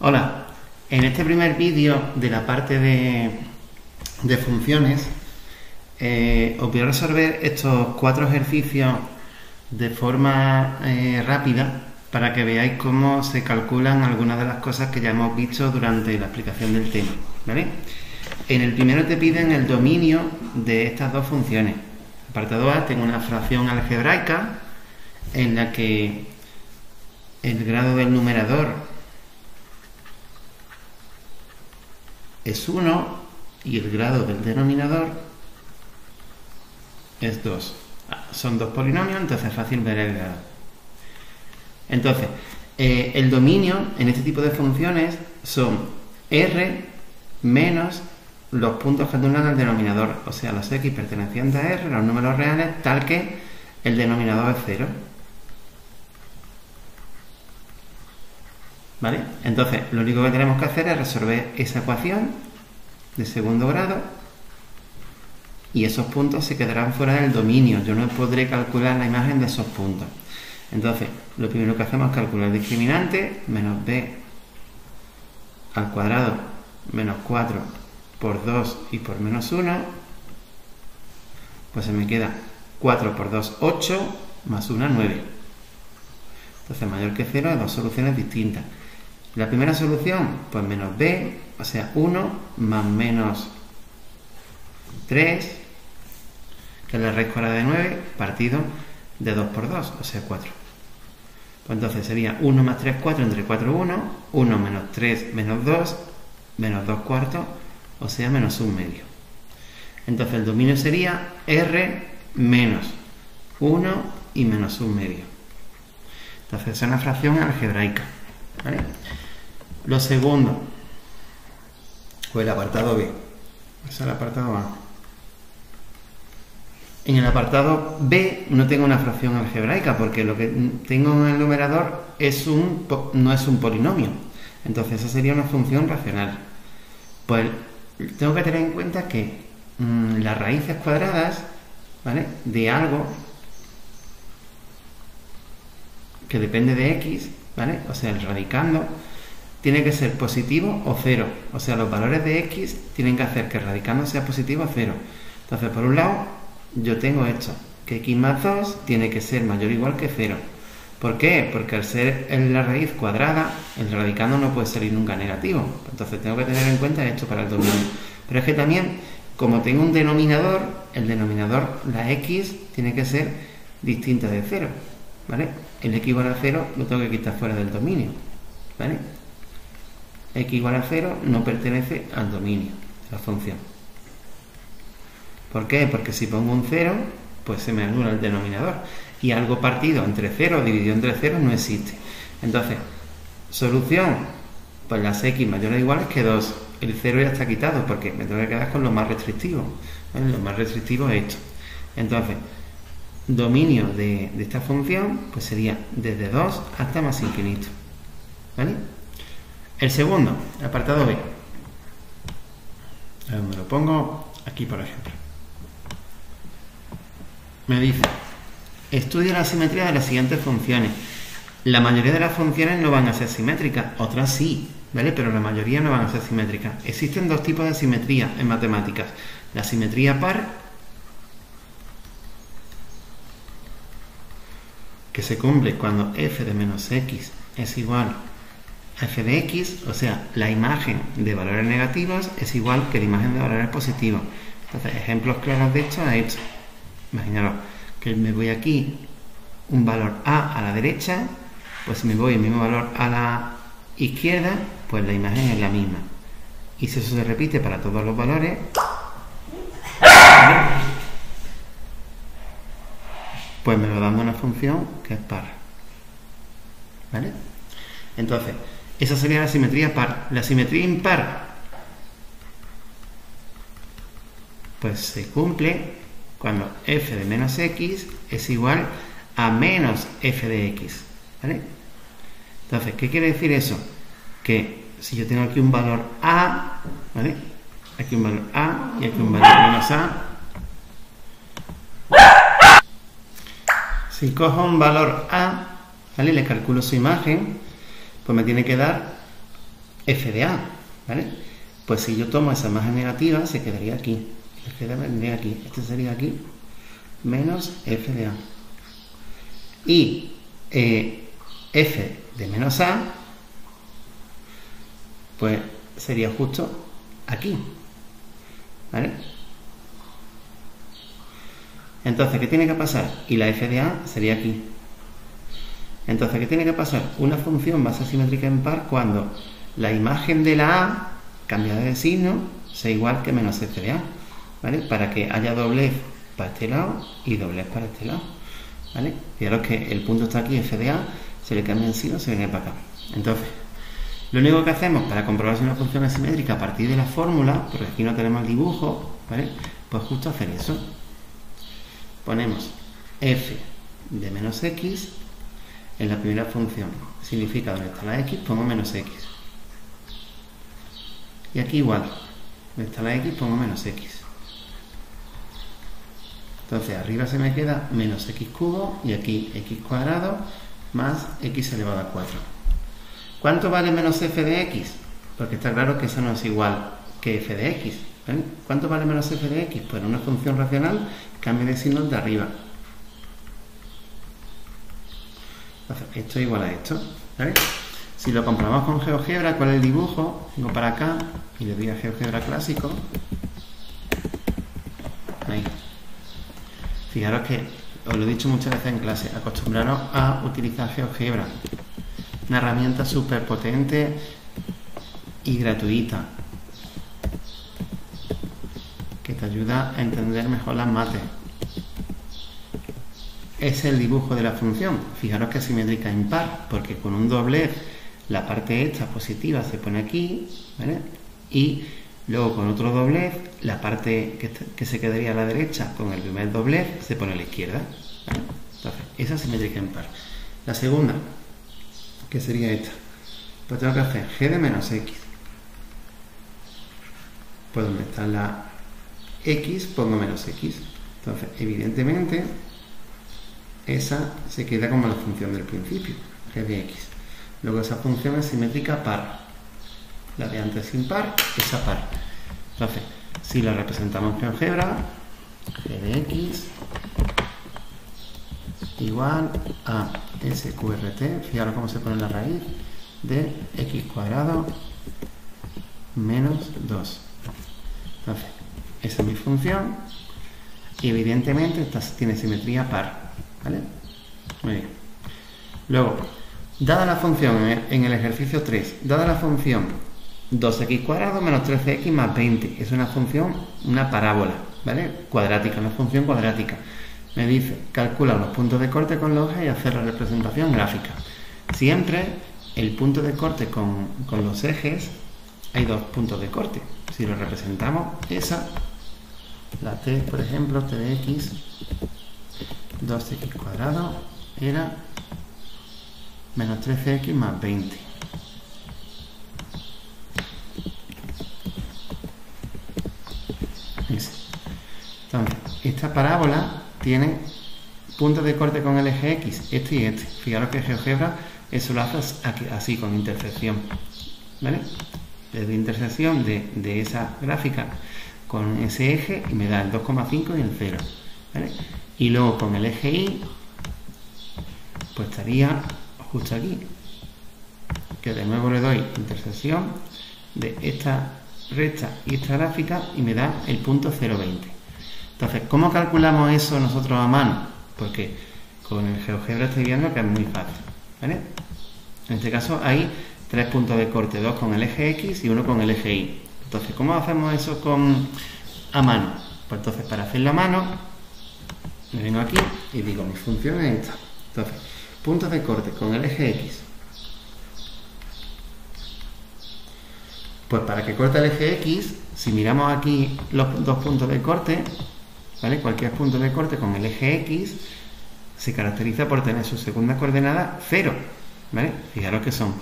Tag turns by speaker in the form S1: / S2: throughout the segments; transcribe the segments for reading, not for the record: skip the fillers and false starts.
S1: Hola, en este primer vídeo de la parte de funciones os voy a resolver estos 4 ejercicios de forma rápida para que veáis cómo se calculan algunas de las cosas que ya hemos visto durante la explicación del tema, ¿vale? En el primero te piden el dominio de estas dos funciones. Apartado A, tengo una fracción algebraica en la que el grado del numerador es 1 y el grado del denominador es 2. Son dos polinomios, entonces es fácil ver el grado. Entonces, el dominio en este tipo de funciones son R menos los puntos que anulan al denominador, o sea, los x pertenecientes a R, los números reales, tal que el denominador es 0. ¿Vale? Entonces, lo único que tenemos que hacer es resolver esa ecuación de segundo grado y esos puntos se quedarán fuera del dominio. Yo no podré calcular la imagen de esos puntos. Entonces, lo primero que hacemos es calcular el discriminante, menos b al cuadrado menos 4 por 2 y por menos 1, pues se me queda 4 por 2, 8, más 1, 9. Entonces, mayor que 0 hay dos soluciones distintas. La primera solución, pues menos b, o sea, 1 más menos 3, que es la raíz cuadrada de 9, partido de 2 por 2, o sea, 4. Pues entonces sería 1 más 3, 4, entre 4, 1, 1 menos 3, menos 2, menos 2 cuartos, o sea, menos 1 medio. Entonces el dominio sería R menos 1 y menos 1 medio. Entonces es una fracción algebraica, ¿vale? Lo segundo, o el apartado B, es el apartado A. En el apartado B no tengo una fracción algebraica porque lo que tengo en el numerador no es un polinomio. Entonces esa sería una función racional. Pues tengo que tener en cuenta que las raíces cuadradas, ¿vale?, de algo que depende de x, ¿vale?, o sea, el radicando, tiene que ser positivo o 0. O sea, los valores de x tienen que hacer que el radicando sea positivo o 0. Entonces, por un lado, yo tengo esto, que x más 2 tiene que ser mayor o igual que 0. ¿Por qué? Porque al ser en la raíz cuadrada, el radicando no puede salir nunca negativo. Entonces tengo que tener en cuenta esto para el dominio. Pero es que también, como tengo un denominador, el denominador, la x, tiene que ser distinta de 0. ¿Vale? El x igual a 0 lo tengo que quitar fuera del dominio. ¿Vale? X igual a 0 no pertenece al dominio de la función. ¿Por qué? Porque si pongo un 0, pues se me anula el denominador. Y algo partido entre 0 o dividido entre 0 no existe. Entonces, solución, pues las x mayores o iguales que 2. El 0 ya está quitado porque me tengo que quedar con lo más restrictivo. ¿Vale? Lo más restrictivo es esto. Entonces, dominio de esta función pues sería desde 2 hasta más infinito. ¿Vale? El segundo, apartado B. Me lo pongo aquí, por ejemplo. Me dice, estudia la simetría de las siguientes funciones. La mayoría de las funciones no van a ser simétricas, otras sí, ¿vale? Pero la mayoría no van a ser simétricas. Existen dos tipos de simetría en matemáticas. La simetría par, que se cumple cuando f de menos x es igual a f de x, o sea, la imagen de valores negativos es igual que la imagen de valores positivos. Entonces, ejemplos claros de esto es esto. Imaginaros que me voy aquí un valor a la derecha, pues si me voy el mismo valor a la izquierda, pues la imagen es la misma. Y si eso se repite para todos los valores, pues me lo dando una función que es par. ¿Vale? Entonces, esa sería la simetría par. La simetría impar, pues se cumple cuando f de menos x es igual a menos f de x. ¿Vale? Entonces, ¿qué quiere decir eso? Que si yo tengo aquí un valor a, ¿vale?, aquí un valor a y aquí un valor menos a, si cojo un valor a, ¿vale?, le calculo su imagen, pues me tiene que dar f de a, ¿vale? Pues si yo tomo esa imagen negativa, se quedaría aquí. F de a vendría aquí. Este sería aquí, menos f de a. Y f de menos a, pues sería justo aquí, ¿vale? Entonces, ¿qué tiene que pasar? Y la f de a sería aquí. Entonces, ¿qué tiene que pasar? Una función va a ser simétrica en par cuando la imagen de la a, cambiada de signo, sea igual que menos f de a, ¿vale? Para que haya doblez para este lado y doblez para este lado, ¿vale? Fijaros que el punto está aquí, f de a, se le cambia el signo, se viene para acá. Entonces, lo único que hacemos para comprobar si una función es simétrica a partir de la fórmula, porque aquí no tenemos el dibujo, ¿vale? Pues justo hacer eso. Ponemos f de menos x en la primera función. Significa donde está la x, pongo menos x. Y aquí igual, donde está la x, pongo menos x. Entonces arriba se me queda menos x cubo y aquí x cuadrado más x elevado a 4. ¿Cuánto vale menos f de x? Porque está claro que eso no es igual que f de x, ¿vale? ¿Cuánto vale menos f de x? Pues en una función racional cambio de signo de arriba. Entonces, esto es igual a esto, ¿vale? Si lo comprobamos con GeoGebra, ¿cuál es el dibujo? Vengo para acá y le doy a GeoGebra clásico. Ahí. Fijaros que os lo he dicho muchas veces en clase, acostumbraros a utilizar GeoGebra. Una herramienta súper potente y gratuita que te ayuda a entender mejor las mates. Es el dibujo de la función. Fijaros que es simétrica impar, porque con un doblez la parte esta positiva se pone aquí, ¿vale? Y luego con otro doblez la parte que se quedaría a la derecha con el primer doblez se pone a la izquierda, ¿vale? Entonces, esa es simétrica impar. La segunda, que sería esta, pues tengo que hacer g de menos x. Pues donde está la x pongo menos x. Entonces, evidentemente esa se queda como la función del principio, g de x. Luego esa función es simétrica par. La de antes impar, esa par. Entonces, si la representamos en GeoGebra, g de x igual a sqrt, fijaros cómo se pone la raíz, de x cuadrado menos 2. Entonces, esa es mi función y evidentemente esta tiene simetría par, ¿vale? Muy bien. Luego, dada la función en el ejercicio 3, dada la función 2x cuadrado menos 13x más 20, es una función, una parábola, ¿vale? Cuadrática, una función cuadrática. Me dice, calcula los puntos de corte con los ejes y hacer la representación gráfica. Siempre el punto de corte con los ejes, hay dos puntos de corte. Si lo representamos, esa, la t, por ejemplo, t de x, 2x cuadrado, era menos 13x más 20. Entonces, esta parábola tiene puntos de corte con el eje x, este y este. Fijaros que GeoGebra eso lo hace así, con intersección, ¿vale? Desde intersección de esa gráfica con ese eje y me da el 2,5 y el 0, ¿vale? Y luego con el eje y, pues estaría justo aquí, que de nuevo le doy intersección de esta recta y esta gráfica y me da el punto 0,20. Entonces, ¿cómo calculamos eso nosotros a mano? Porque con el GeoGebra estoy viendo que es muy fácil, ¿vale? En este caso hay tres puntos de corte, dos con el eje X y uno con el eje Y. Entonces, ¿cómo hacemos eso a mano? Pues entonces, para hacerlo a mano, me vengo aquí y digo, mi función es esta. Entonces, puntos de corte con el eje X. Pues para que corte el eje X, si miramos aquí los dos puntos de corte, ¿vale? Cualquier punto de corte con el eje X se caracteriza por tener su segunda coordenada 0, ¿vale? Fijaros que son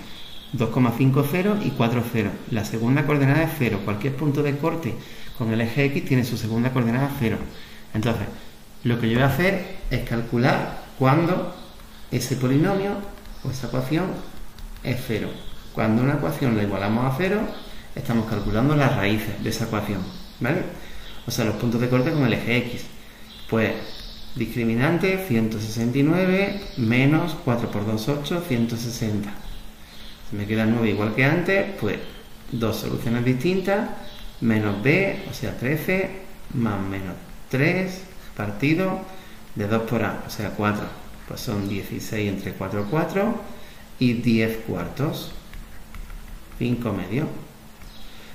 S1: 2,50 y 4,0. La segunda coordenada es 0. Cualquier punto de corte con el eje X tiene su segunda coordenada 0. Entonces, lo que yo voy a hacer es calcular cuándo ese polinomio o esa ecuación es 0. cuando una ecuación la igualamos a 0, estamos calculando las raíces de esa ecuación, ¿vale? O sea, los puntos de corte con el eje X. Pues, discriminante 169 menos 4 por 2, 8, 160. Si me queda 9 igual que antes, pues dos soluciones distintas, menos b, o sea 13, más menos 3 partido de 2 por a, o sea 4. Pues son 16 entre 4, 4 y 10 cuartos, 5 medios.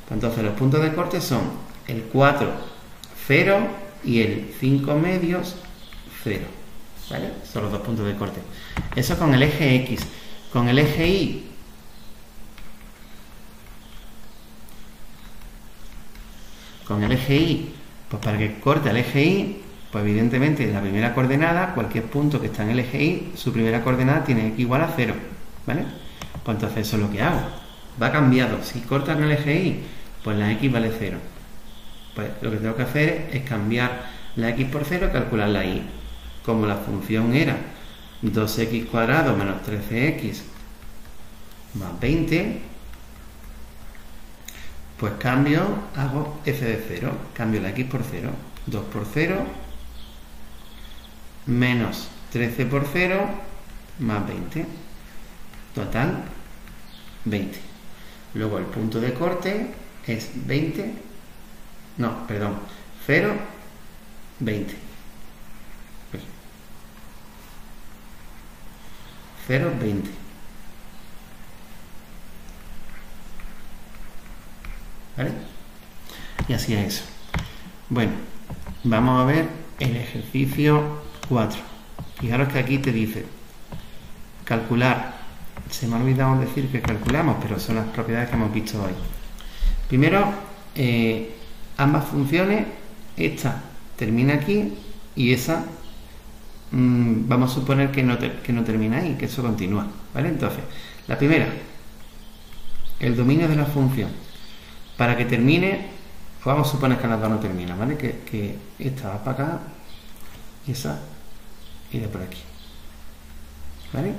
S1: Pues entonces los puntos de corte son el 4, 0 y el 5 medios, 0. ¿Vale? Son los dos puntos de corte. Eso con el eje X. Con el eje Y, pues para que corte el eje Y, pues evidentemente la primera coordenada, cualquier punto que está en el eje Y, su primera coordenada tiene que igual a 0, ¿vale? Pues entonces eso es lo que hago. Va cambiado. Si cortan el eje Y, pues la X vale 0. Pues lo que tengo que hacer es cambiar la X por 0 y calcular la Y. Como la función era 2x cuadrado menos 13x más 20, pues hago f de 0, cambio la X por 0, 2 por 0, menos 13 por 0, más 20, total 20. Luego el punto de corte es 0, 20. 0, 20. ¿Vale? Y así es eso. Bueno, vamos a ver el ejercicio 4. Fijaros que aquí te dice calcular. Se me ha olvidado decir que calculamos, pero son las propiedades que hemos visto hoy. Primero, ambas funciones, esta termina aquí y esa vamos a suponer que no termina ahí, que eso continúa, ¿vale? Entonces, la primera, el dominio de la función. Para que termine, vamos a suponer que las dos no terminan, ¿vale? Que esta va para acá y esa irá por aquí, ¿vale?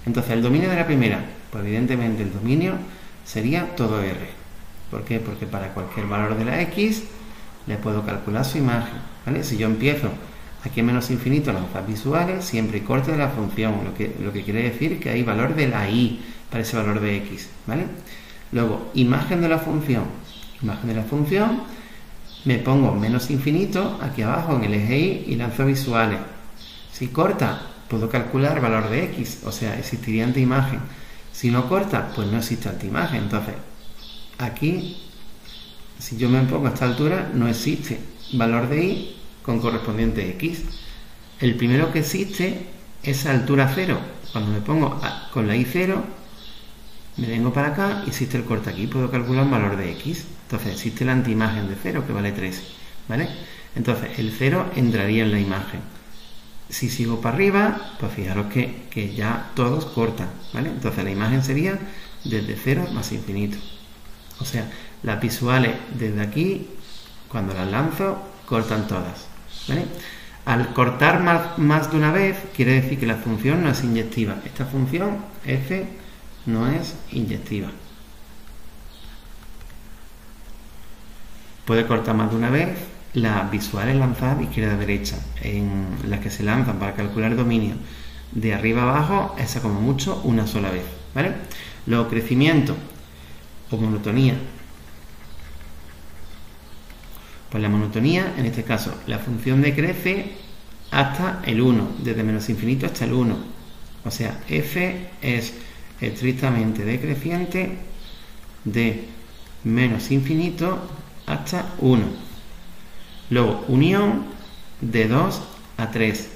S1: Entonces, el dominio de la primera, pues evidentemente el dominio sería todo R. ¿Por qué? Porque para cualquier valor de la X le puedo calcular su imagen, ¿vale? Si yo empiezo aquí en menos infinito lanzar visuales, siempre y corte de la función, lo que quiere decir que hay valor de la Y para ese valor de X, ¿vale? Luego, imagen de la función. Imagen de la función, me pongo menos infinito aquí abajo en el eje Y y lanzo visuales. Si corta, puedo calcular valor de X, o sea, existiría antiimagen. Si no corta, pues no existe antiimagen. Entonces, aquí, si yo me pongo a esta altura, no existe valor de Y con correspondiente X. El primero que existe es a altura 0. Cuando me pongo con la Y 0, me vengo para acá y existe el corte aquí. Puedo calcular un valor de X. Entonces existe la antiimagen de 0, que vale 3. ¿Vale? Entonces el 0 entraría en la imagen. Si sigo para arriba, pues fijaros que ya todos cortan. ¿Vale? Entonces la imagen sería desde 0 más infinito. O sea, las visuales desde aquí, cuando las lanzo, cortan todas. ¿Vale? Al cortar más de una vez, quiere decir que la función no es inyectiva. Esta función, f, no es inyectiva. Puede cortar más de una vez las visuales lanzadas de izquierda a derecha, en las que se lanzan para calcular dominio de arriba a abajo, esa como mucho una sola vez, ¿vale? Luego crecimiento o monotonía. Pues la monotonía, en este caso, la función decrece hasta el 1, desde menos infinito hasta el 1. O sea, f es estrictamente decreciente de menos infinito hasta 1. Luego, unión de 2 a 3.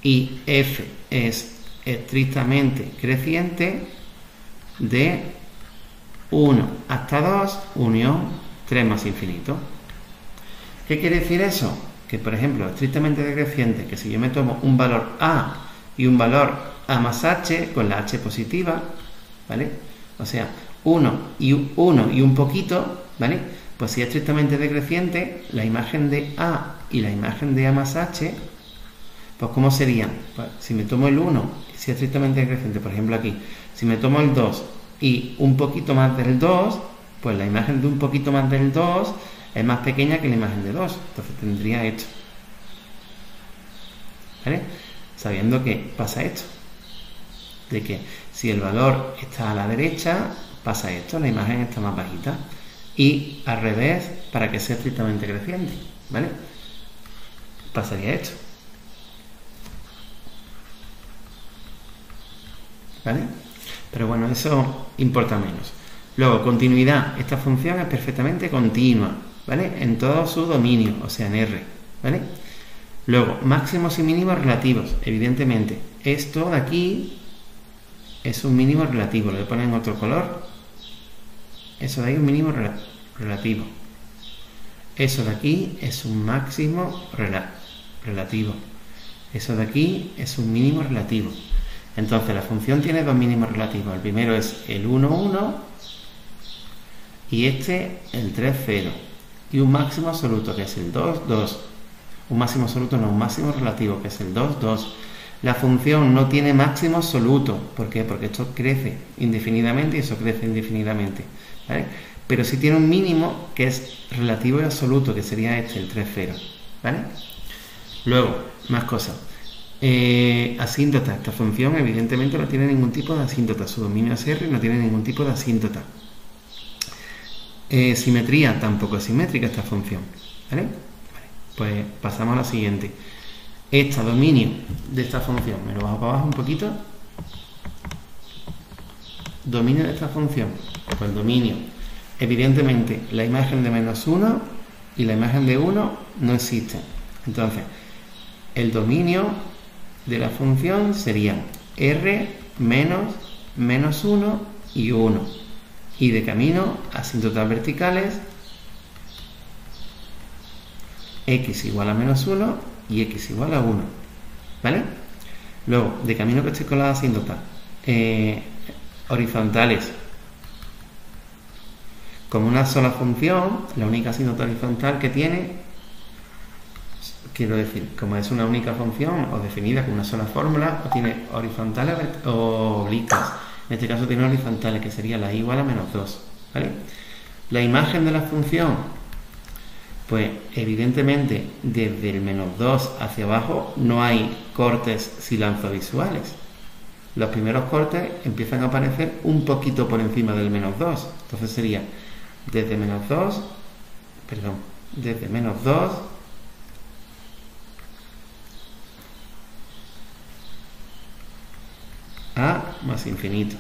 S1: Y f es estrictamente creciente de 1 hasta 2, unión 3 más infinito. ¿Qué quiere decir eso? Que, por ejemplo, estrictamente decreciente, que si yo me tomo un valor a y un valor a más h, con la h positiva, ¿vale? O sea, 1 y un poquito, ¿vale? Pues si es estrictamente decreciente, la imagen de a y la imagen de a más h, pues ¿cómo serían? Pues, si me tomo el 1, si es estrictamente decreciente, por ejemplo aquí, si me tomo el 2 y un poquito más del 2, pues la imagen de un poquito más del 2 es más pequeña que la imagen de 2. Entonces tendría esto. ¿Vale? Sabiendo que pasa esto. De que si el valor está a la derecha, pasa esto, la imagen está más bajita. Y al revés, para que sea estrictamente creciente. ¿Vale? Pasaría esto. ¿Vale? Pero bueno, eso importa menos. Luego, continuidad. Esta función es perfectamente continua, ¿vale? En todo su dominio, o sea, en R, ¿vale? Luego, máximos y mínimos relativos. Evidentemente, esto de aquí es un mínimo relativo. Le voy a poner en otro color. Eso de ahí es un mínimo relativo. Eso de aquí es un máximo relativo. Eso de aquí es un mínimo relativo. Entonces la función tiene dos mínimos relativos. El primero es el 1, 1 y este el 3, 0. Y un máximo absoluto que es el 2, 2. Un máximo absoluto no, un máximo relativo que es el 2, 2. La función no tiene máximo absoluto. ¿Por qué? Porque esto crece indefinidamente y eso crece indefinidamente. ¿Vale? Pero sí tiene un mínimo que es relativo y absoluto, que sería este, el 3, 0. ¿Vale? Luego, más cosas. Asíntota. Esta función evidentemente no tiene ningún tipo de asíntota. Su dominio es R y no tiene ningún tipo de asíntota. Simetría. Tampoco es simétrica esta función. ¿Vale? Vale. Pues pasamos a la siguiente. Este dominio de esta función. Me lo bajo para abajo un poquito. Dominio de esta función. Pues el dominio. Evidentemente la imagen de -1 y la imagen de 1 no existen. Entonces, el dominio de la función sería R menos -1 y 1. Y de camino, asíntotas verticales, x igual a -1 y x igual a 1. ¿Vale? Luego, de camino que estoy con las asíntotas horizontales, como una sola función, la única asíntota horizontal que tiene, quiero decir, como es una única función o definida con una sola fórmula, o tiene horizontales o oblicuas. En este caso tiene horizontales, que sería la y igual a -2. ¿Vale? La imagen de la función, pues evidentemente desde el -2 hacia abajo no hay cortes silanzovisuales. Los primeros cortes empiezan a aparecer un poquito por encima del -2. Entonces sería desde -2 a más infinito.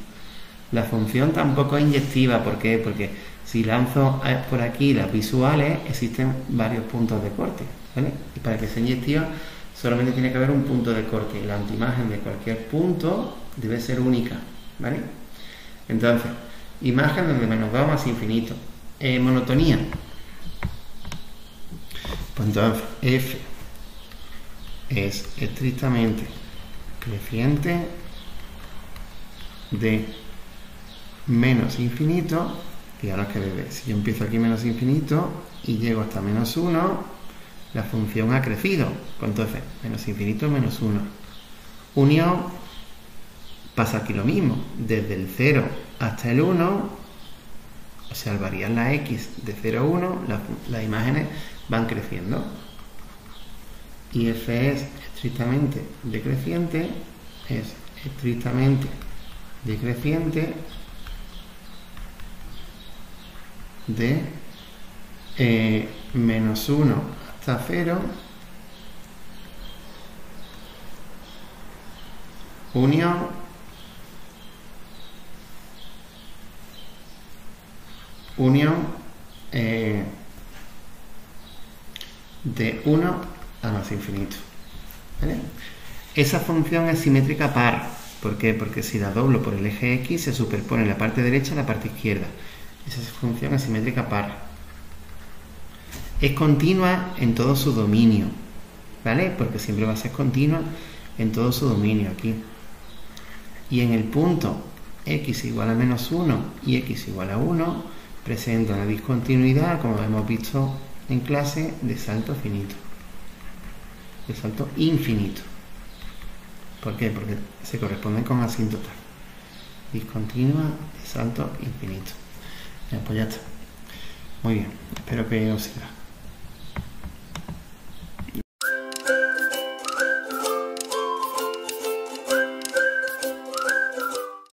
S1: La función tampoco es inyectiva. ¿Por qué? Porque si lanzo por aquí las visuales, existen varios puntos de corte, ¿vale? Y para que sea inyectiva solamente tiene que haber un punto de corte. La antiimagen de cualquier punto debe ser única, ¿vale? Entonces, imagen desde -2 a más infinito. Monotonía. Pues entonces, f es estrictamente creciente de menos infinito. Fijaros que si yo empiezo aquí menos infinito y llego hasta -1, la función ha crecido. Pues entonces, menos infinito, -1. Unión, pasa aquí lo mismo. Desde el 0 hasta el 1, o sea, al variar la x de 0 a 1, las imágenes van creciendo. Y f es estrictamente decreciente, de -1 hasta 0, unión de 1 a más infinito. ¿Vale? Esa función es simétrica par. ¿Por qué? Porque si la doblo por el eje X se superpone la parte derecha a la parte izquierda. Esa función es simétrica par. Es continua en todo su dominio, ¿vale? Porque siempre va a ser continua en todo su dominio aquí. Y en el punto x igual a -1 y x igual a 1 presenta una discontinuidad, como hemos visto en clase, de salto finito. De salto infinito. ¿Por qué? Porque se corresponden con asíntotas. discontinua de salto infinito. Pues ya está. Muy bien, espero que os sirva.